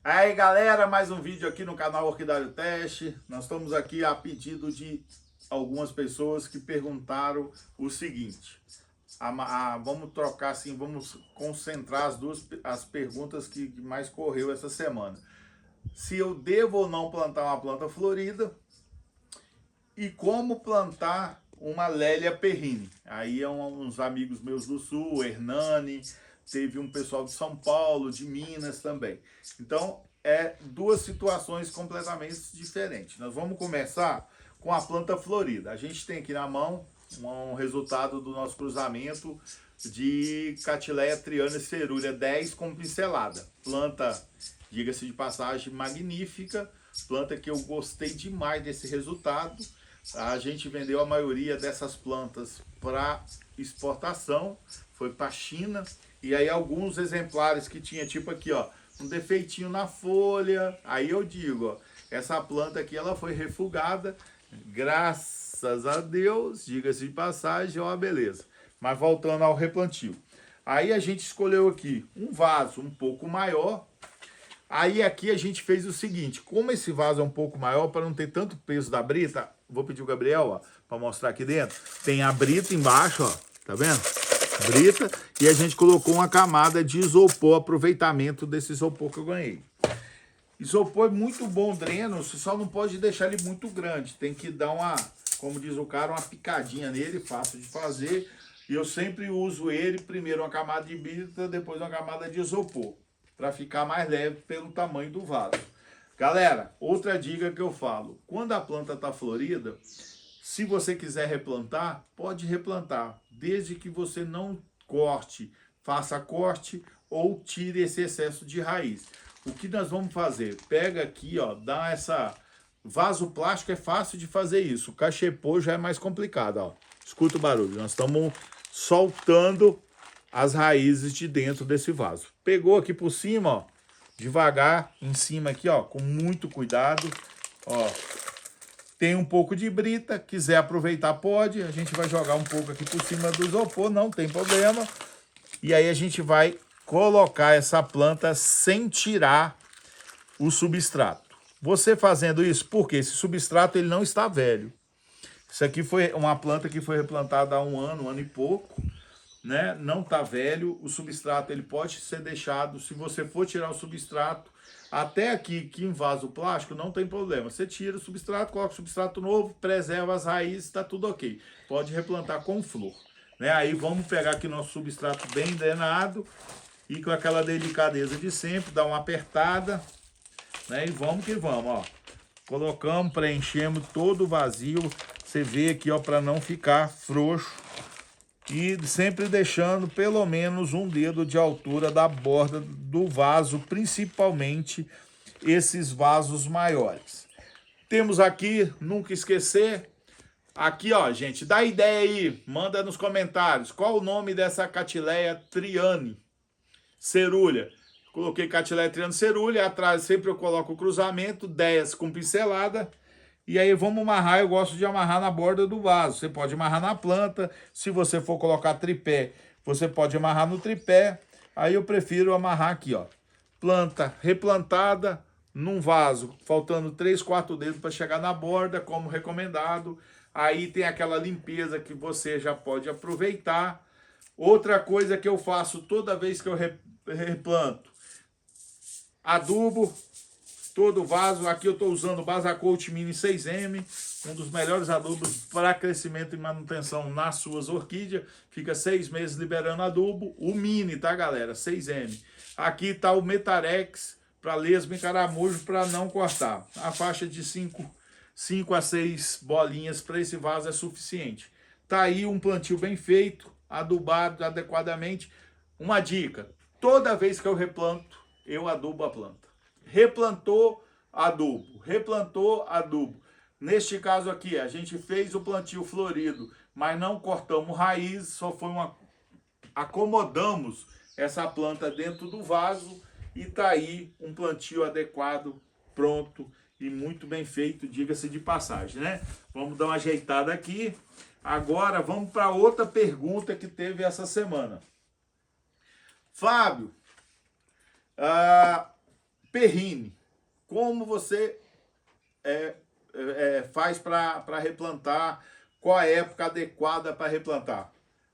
Aí galera, mais um vídeo aqui no canal Orquidário Teste. Nós estamos aqui a pedido de algumas pessoas que perguntaram o seguinte. Vamos trocar assim, vamos concentrar as perguntas que mais correu essa semana. Se eu devo ou não plantar uma planta florida e como plantar uma Lélia Perrine. Aí uns amigos meus do Sul, Hernani, teve um pessoal de São Paulo, de Minas também. Então, duas situações completamente diferentes. Nós vamos começar com a planta florida. A gente tem aqui na mão um resultado do nosso cruzamento de Catileia triana cerúlea 10 com pincelada. Planta, diga-se de passagem, magnífica. Planta que eu gostei demais desse resultado. A gente vendeu a maioria dessas plantas para exportação, foi para a China. E aí alguns exemplares que tinha tipo aqui, ó, um defeitinho na folha. Aí eu digo, ó, essa planta aqui ela foi refugada, graças a Deus, diga-se de passagem, ó, beleza. Mas voltando ao replantio. Aí a gente escolheu aqui um vaso um pouco maior. Aí aqui a gente fez o seguinte, como esse vaso é um pouco maior, para não ter tanto peso da brita, vou pedir o Gabriel, ó, para mostrar aqui dentro. Tem a brita embaixo, ó, tá vendo? Brita, e a gente colocou uma camada de isopor, aproveitamento desse isopor que eu ganhei. Isopor é muito bom dreno, você só não pode deixar ele muito grande, tem que dar uma, como diz o cara, uma picadinha nele, fácil de fazer. E eu sempre uso ele, primeiro uma camada de brita, depois uma camada de isopor, para ficar mais leve pelo tamanho do vaso. Galera, outra dica que eu falo, quando a planta está florida, se você quiser replantar, pode replantar, desde que você não corte, faça corte ou tire esse excesso de raiz. O que nós vamos fazer? Pega aqui, ó, dá essa... Vaso plástico é fácil de fazer isso, o cachepô já é mais complicado, ó. Escuta o barulho, nós estamos soltando as raízes de dentro desse vaso. Pegou aqui por cima, ó, devagar, em cima aqui, ó, com muito cuidado, ó. Tem um pouco de brita, quiser aproveitar pode, a gente vai jogar um pouco aqui por cima do isopor, não tem problema. E aí a gente vai colocar essa planta sem tirar o substrato. Você fazendo isso, porque esse substrato ele não está velho. Isso aqui foi uma planta que foi replantada há um ano e pouco, né? Não está velho, o substrato ele pode ser deixado, se você for tirar o substrato, até aqui em vaso plástico não tem problema, você tira o substrato, coloca o substrato novo, preserva as raízes, está tudo ok, pode replantar com flor, né? Aí vamos pegar aqui nosso substrato bem drenado e com aquela delicadeza de sempre, dar uma apertada, né? E vamos que vamos, ó, colocamos, preenchemos todo o vazio, você vê aqui, ó, para não ficar frouxo. E sempre deixando pelo menos um dedo de altura da borda do vaso, principalmente esses vasos maiores. Temos aqui, nunca esquecer, aqui ó, gente, dá ideia aí, manda nos comentários, qual o nome dessa Catileia triana cerúlea. Coloquei Catileia triana cerúlea, atrás sempre eu coloco o cruzamento, 10 com pincelada. E aí vamos amarrar, eu gosto de amarrar na borda do vaso. Você pode amarrar na planta, se você for colocar tripé, você pode amarrar no tripé. Aí eu prefiro amarrar aqui, ó. Planta replantada num vaso, faltando 3, 4 dedos para chegar na borda, como recomendado. Aí tem aquela limpeza que você já pode aproveitar. Outra coisa que eu faço toda vez que eu replanto, adubo. Todo vaso, aqui eu estou usando o Basacoat Mini 6M, um dos melhores adubos para crescimento e manutenção nas suas orquídeas. Fica 6 meses liberando adubo. O Mini, tá, galera? 6M. Aqui está o Metarex para lesma e caramujo para não cortar. A faixa de 5 a 6 bolinhas para esse vaso é suficiente. Tá aí um plantio bem feito, adubado adequadamente. Uma dica, toda vez que eu replanto, eu adubo a planta. Replantou, adubo. Replantou, adubo. Neste caso aqui, a gente fez o plantio florido, mas não cortamos raiz, só foi acomodamos essa planta dentro do vaso e tá aí um plantio adequado, pronto e muito bem feito, diga-se de passagem, né? Vamos dar uma ajeitada aqui. Agora vamos para outra pergunta que teve essa semana. Fábio, Perrine. Como você faz para replantar? Qual a época adequada para replantar?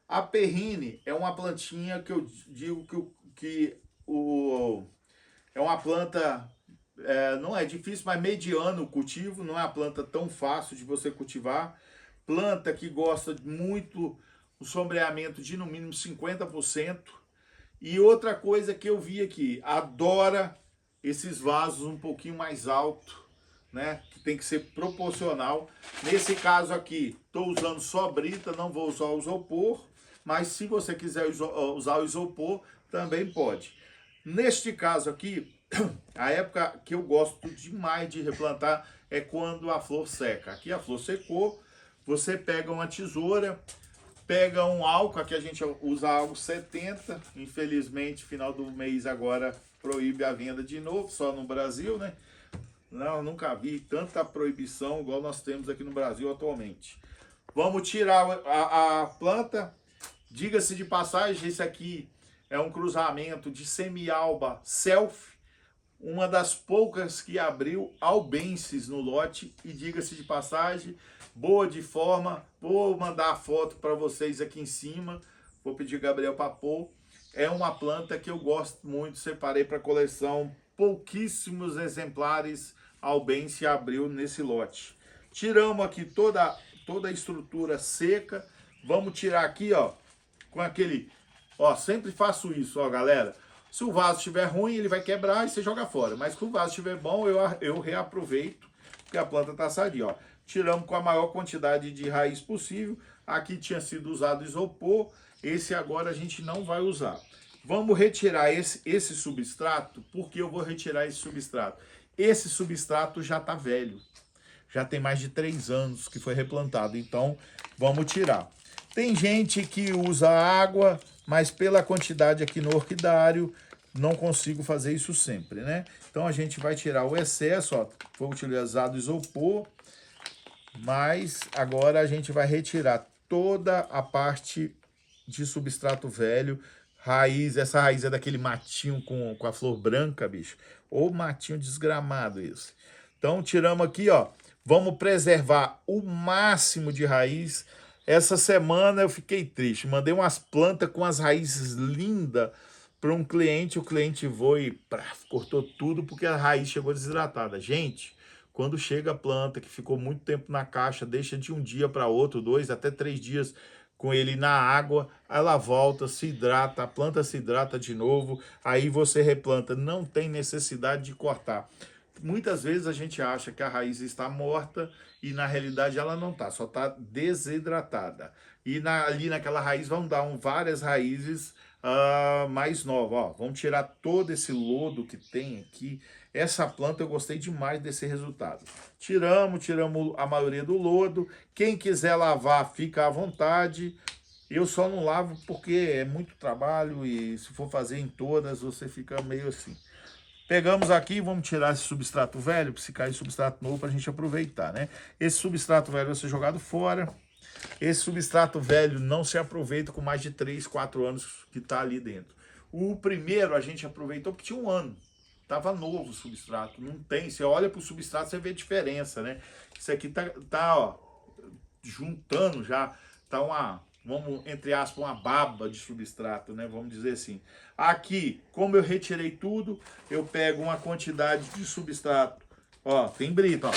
A perrine é uma plantinha que eu digo é uma planta, não é difícil, mas mediano o cultivo, não é uma planta tão fácil de você cultivar. Planta que gosta muito do sombreamento de no mínimo 50%. E outra coisa que eu vi aqui, adora esses vasos um pouquinho mais altos, né? Que tem que ser proporcional. Nesse caso aqui, estou usando só brita, não vou usar o isopor, mas se você quiser usar o isopor, também pode. Neste caso aqui, a época que eu gosto demais de replantar é quando a flor seca. Aqui a flor secou, você pega uma tesoura, pega um álcool, aqui a gente usa álcool 70, infelizmente final do mês agora proíbe a venda de novo, só no Brasil, né? Não, nunca vi tanta proibição igual nós temos aqui no Brasil atualmente. Vamos tirar a planta. Diga-se de passagem, esse aqui é um cruzamento de semialba self, uma das poucas que abriu albenses no lote. E diga-se de passagem, boa de forma. Vou mandar a foto para vocês aqui em cima. Vou pedir o Gabriel para pôr. É uma planta que eu gosto muito, separei para coleção. Pouquíssimos exemplares albense abriu nesse lote. Tiramos aqui toda a estrutura seca. Vamos tirar aqui, ó, com aquele... Ó, sempre faço isso, ó, galera. Se o vaso estiver ruim, ele vai quebrar e você joga fora. Mas se o vaso estiver bom, eu reaproveito, porque a planta tá sadia, ó. Tiramos com a maior quantidade de raiz possível. Aqui tinha sido usado isopor. Esse agora a gente não vai usar. Vamos retirar esse substrato. Por que eu vou retirar esse substrato? Esse substrato já tá velho. Já tem mais de 3 anos que foi replantado. Então, vamos tirar. Tem gente que usa água, mas pela quantidade aqui no orquidário, não consigo fazer isso sempre, né? Então, a gente vai tirar o excesso, ó. Foi utilizado isopor, mas agora a gente vai retirar toda a parte de substrato velho. Raiz, essa raiz é daquele matinho com a flor branca, bicho. Ou matinho desgramado esse. Então, tiramos aqui, ó. Vamos preservar o máximo de raiz. Essa semana eu fiquei triste. Mandei umas plantas com as raízes lindas para um cliente. O cliente voou e cortou tudo porque a raiz chegou desidratada. Gente, quando chega a planta que ficou muito tempo na caixa, deixa de um dia para outro, 2 até 3 dias com ele na água, ela volta, se hidrata, a planta se hidrata de novo, aí você replanta. Não tem necessidade de cortar. Muitas vezes a gente acha que a raiz está morta e na realidade ela não está, só está desidratada. E ali naquela raiz vão dar várias raízes mais novas. Ó, vamos tirar todo esse lodo que tem aqui. Essa planta eu gostei demais desse resultado. Tiramos a maioria do lodo. Quem quiser lavar, fica à vontade. Eu só não lavo porque é muito trabalho e se for fazer em todas, você fica meio assim. Pegamos aqui, vamos tirar esse substrato velho, para se cair substrato novo, para a gente aproveitar, né? Esse substrato velho vai ser jogado fora. Esse substrato velho não se aproveita com mais de 3, 4 anos que está ali dentro. O primeiro a gente aproveitou porque tinha 1 ano. Tava novo o substrato, não tem. Você olha para o substrato, você vê a diferença, né? Isso aqui tá ó, juntando já, tá vamos, entre aspas, uma baba de substrato, né? Vamos dizer assim. Aqui, como eu retirei tudo, eu pego uma quantidade de substrato. Ó, tem brita, ó.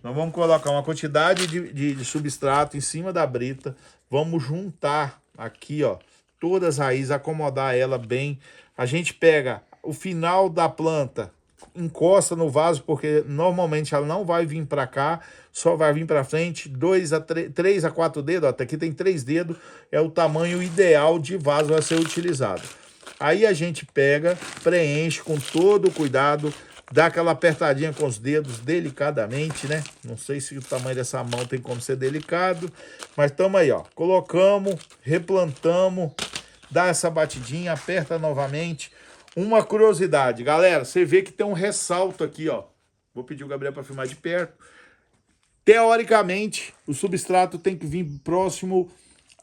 Nós vamos colocar uma quantidade de substrato em cima da brita. Vamos juntar aqui, ó, todas as raízes, acomodar ela bem. A gente pega o final da planta, encosta no vaso, porque normalmente ela não vai vir para cá, só vai vir para frente. 3 a 4 dedos, ó, até aqui tem 3 dedos, é o tamanho ideal de vaso a ser utilizado. Aí a gente pega, preenche com todo o cuidado, dá aquela apertadinha com os dedos delicadamente, né? Não sei se o tamanho dessa mão tem como ser delicado, mas estamos aí, ó. Colocamos, replantamos, dá essa batidinha, aperta novamente. Uma curiosidade, galera, você vê que tem um ressalto aqui, ó. Vou pedir o Gabriel para filmar de perto. Teoricamente, o substrato tem que vir próximo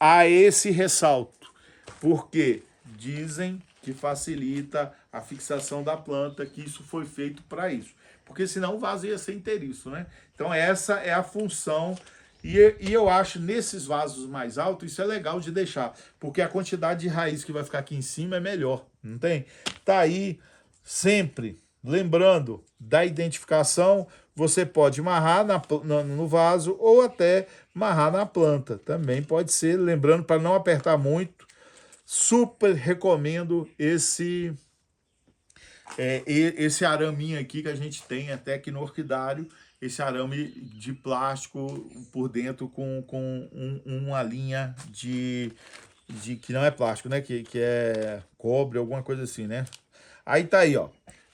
a esse ressalto, porque dizem que facilita a fixação da planta, que isso foi feito para isso. Porque senão o vaso ia ser inteiriço, né? Então essa é a função. E eu acho nesses vasos mais altos, isso é legal de deixar, porque a quantidade de raiz que vai ficar aqui em cima é melhor, não tem? Tá aí, sempre lembrando da identificação, você pode amarrar no vaso ou até amarrar na planta, também pode ser, lembrando para não apertar muito, super recomendo esse araminho aqui que a gente tem até aqui no orquidário, esse arame de plástico por dentro com uma linha de que não é plástico, né? Que é cobre, alguma coisa assim, né? Aí tá aí, ó.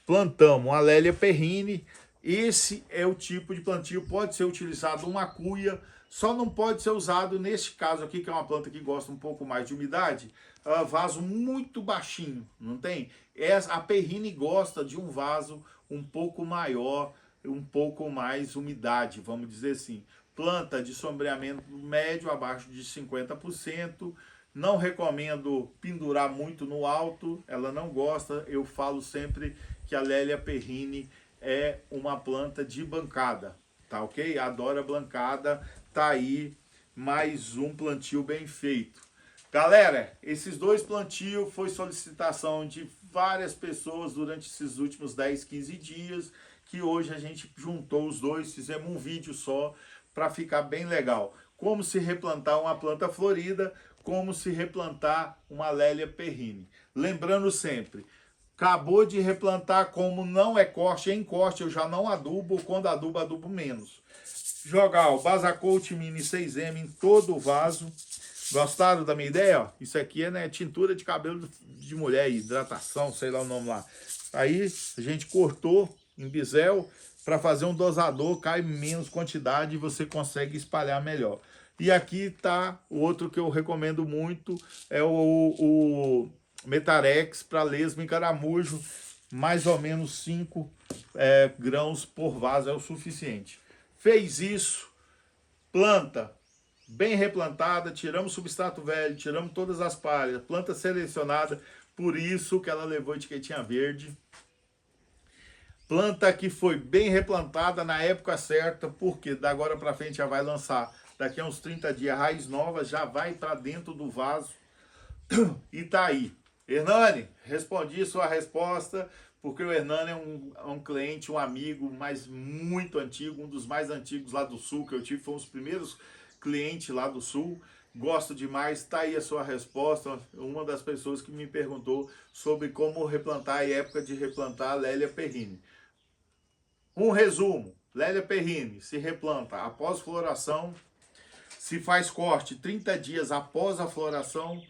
Plantamos a Lélia perrine. Esse é o tipo de plantio, pode ser utilizado uma cuia, só não pode ser usado neste caso aqui, que é uma planta que gosta um pouco mais de umidade, vaso muito baixinho, não tem? A perrine gosta de um vaso um pouco maior, um pouco mais umidade, vamos dizer assim. Planta de sombreamento médio, abaixo de 50%. Não recomendo pendurar muito no alto, ela não gosta. Eu falo sempre que a Lélia perrine é uma planta de bancada, tá ok? Adora bancada, tá aí mais um plantio bem feito. Galera, esses dois plantios foi solicitação de várias pessoas durante esses últimos 10, 15 dias, que hoje a gente juntou os dois, fizemos um vídeo só para ficar bem legal. Como se replantar uma planta florida, como se replantar uma Lélia perrine. Lembrando sempre, acabou de replantar, como não é corte, em corte eu já não adubo, quando adubo menos. Jogar o Basacoat Mini 6M em todo o vaso. Gostaram da minha ideia? Ó, isso aqui é, né, tintura de cabelo de mulher, hidratação, sei lá o nome lá. Aí a gente cortou em bisel para fazer um dosador, cai menos quantidade e você consegue espalhar melhor. E aqui tá o outro que eu recomendo muito, é o Metarex para lesma e caramujo, mais ou menos 5 grãos por vaso é o suficiente. Fez isso, planta bem replantada, tiramos o substrato velho, tiramos todas as palhas, planta selecionada, por isso que ela levou etiquetinha verde. Planta que foi bem replantada na época certa, porque da agora para frente já vai lançar, daqui a uns 30 dias, raiz nova, já vai para dentro do vaso e tá aí. Hernani, respondi sua resposta, porque o Hernani é um cliente, um amigo, mas muito antigo, um dos mais antigos lá do Sul que eu tive, foi um dos primeiros cliente lá do Sul, gosto demais, tá aí a sua resposta, uma das pessoas que me perguntou sobre como replantar e época de replantar a Lélia perrine. Um resumo, Lélia perrine se replanta após floração, se faz corte 30 dias após a floração,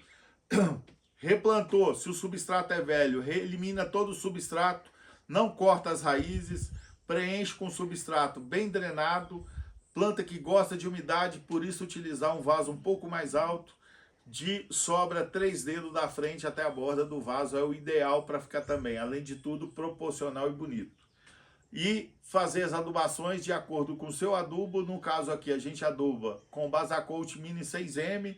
replantou, se o substrato é velho, elimina todo o substrato, não corta as raízes, preenche com substrato bem drenado. Planta que gosta de umidade, por isso utilizar um vaso um pouco mais alto, de sobra 3 dedos da frente até a borda do vaso, é o ideal para ficar também, além de tudo, proporcional e bonito. E fazer as adubações de acordo com o seu adubo, no caso aqui a gente aduba com Basacoat Mini 6M,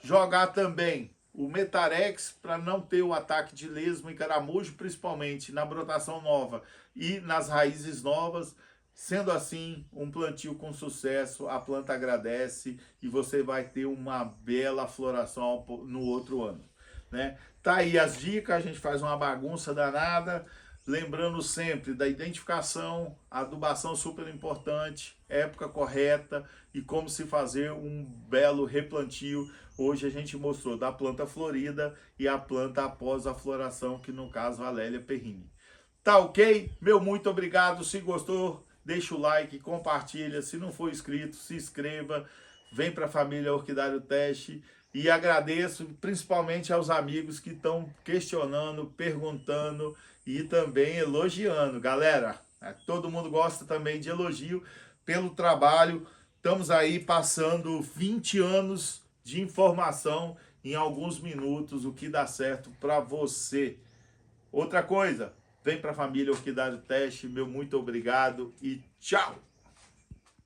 jogar também o Metarex para não ter o ataque de lesma e caramujo, principalmente na brotação nova e nas raízes novas. Sendo assim, um plantio com sucesso, a planta agradece e você vai ter uma bela floração no outro ano, né? Tá aí as dicas, a gente faz uma bagunça danada, lembrando sempre da identificação, adubação super importante, época correta e como se fazer um belo replantio. Hoje a gente mostrou da planta florida e a planta após a floração, que no caso a Lélia perrine. Tá ok? Meu muito obrigado, se gostou, deixa o like, compartilha, se não for inscrito, se inscreva, vem para a família Orquidário Test e agradeço principalmente aos amigos que estão questionando, perguntando e também elogiando. Galera, todo mundo gosta também de elogio pelo trabalho, estamos aí passando 20 anos de informação em alguns minutos, o que dá certo para você. Outra coisa, vem para a família Orquidário Test, meu muito obrigado e tchau!